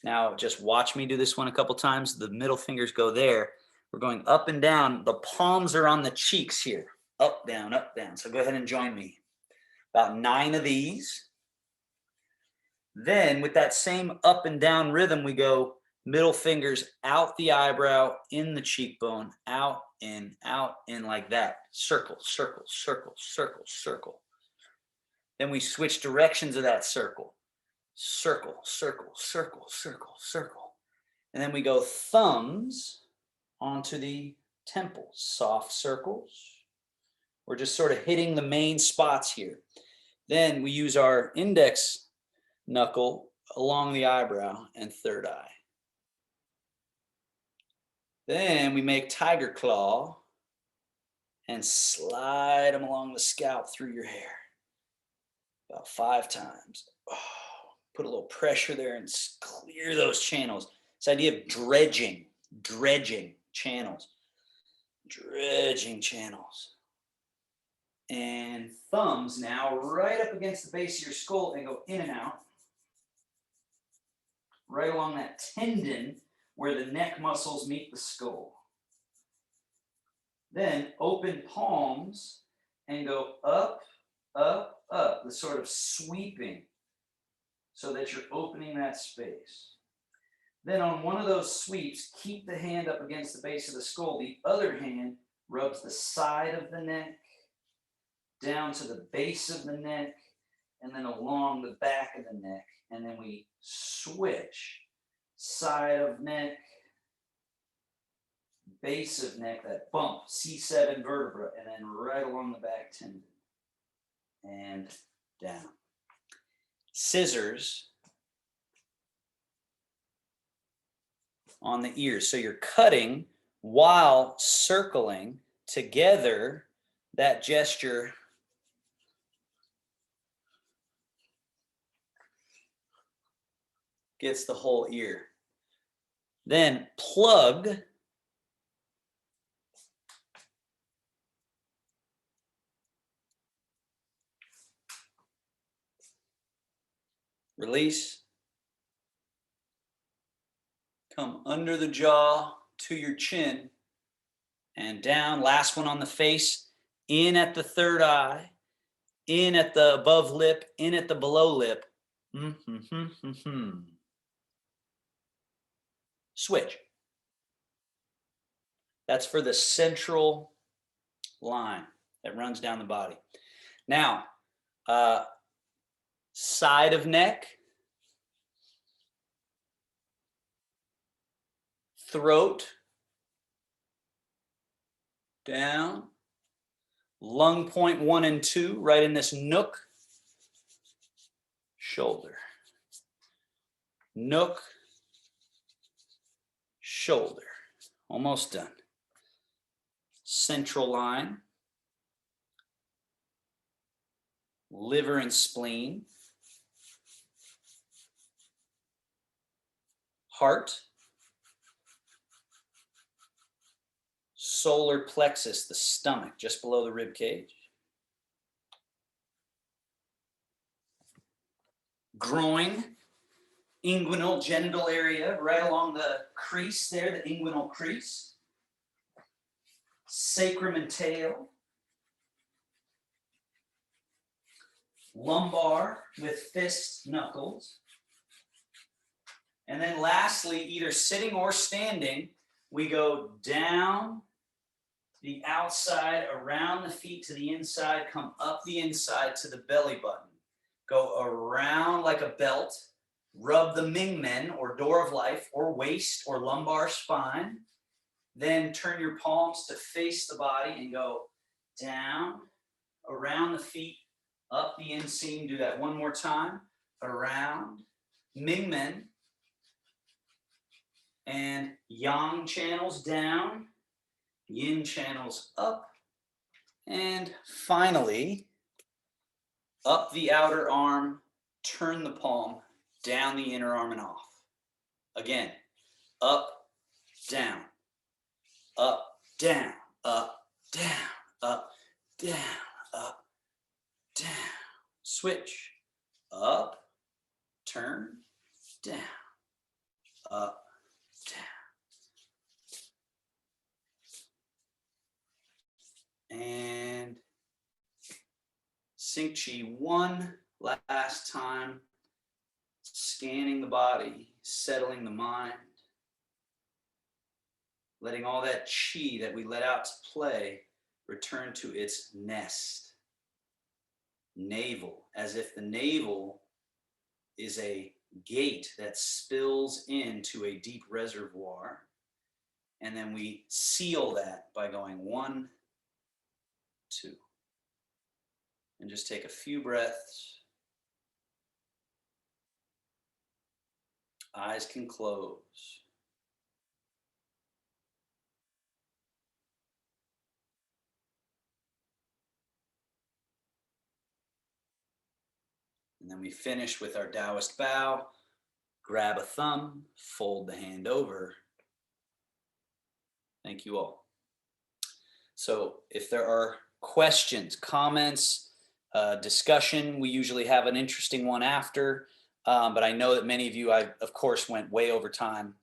Now, just watch me do this one a couple times. The middle fingers go there. We're going up and down. The palms are on the cheeks here. Up, down, up, down. So go ahead and join me. About 9 of these. Then with that same up and down rhythm, we go middle fingers out the eyebrow, in the cheekbone, out, in, like that. Circle, circle, circle, circle, circle. Then we switch directions of that circle. Circle, circle, circle, circle, circle. And then we go thumbs onto the temples, soft circles. We're just sort of hitting the main spots here. Then we use our index knuckle along the eyebrow and third eye. Then we make tiger claw and slide them along the scalp through your hair. About 5 times. Oh, put a little pressure there and clear those channels. This idea of dredging channels. Dredging channels. And thumbs now right up against the base of your skull and go in and out. Right along that tendon where the neck muscles meet the skull. Then open palms and go up, up, up. The sort of sweeping so that you're opening that space. Then on one of those sweeps, keep the hand up against the base of the skull. The other hand rubs the side of the neck, down to the base of the neck, and then along the back of the neck. And then we switch. Side of neck, base of neck, that bump, C7 vertebra, and then right along the back tendon. And down. Scissors on the ears. So you're cutting while circling together. That gesture gets the whole ear. Then plug Release. Come under the jaw to your chin and down. Last one on the face. In at the third eye. In at the above lip. In at the below lip. Switch. That's for the central line that runs down the body. Now, side of neck, throat, down, lung point 1 and 2, right in this nook, shoulder, nook, shoulder. Almost done. Central line, liver and spleen, heart, solar plexus, the stomach, just below the rib cage, groin, inguinal genital area, right along the crease there, the inguinal crease, sacrum and tail, lumbar with fist knuckles, and then lastly, either sitting or standing, we go down the outside, around the feet to the inside, come up the inside to the belly button, go around like a belt, rub the Ming Men or door of life or waist or lumbar spine, then turn your palms to face the body and go down, around the feet, up the inseam. Do that one more time. Around, Ming Men, and yang channels down, yin channels up, and finally, up the outer arm, turn the palm, down the inner arm and off. Again, up, down, up, down, up, down, up, down, up, down. Switch. Up, turn, down, up, down. And sync chi one last time, scanning the body, settling the mind, letting all that chi that we let out to play return to its nest. Navel, as if the navel is a gate that spills into a deep reservoir. And then we seal that by going 1, 2. And just take a few breaths. Eyes can close. And then we finish with our Taoist bow. Grab a thumb, fold the hand over. Thank you all. So if there are questions, comments, discussion, we usually have an interesting one after, but I know that many of you, I of course went way over time.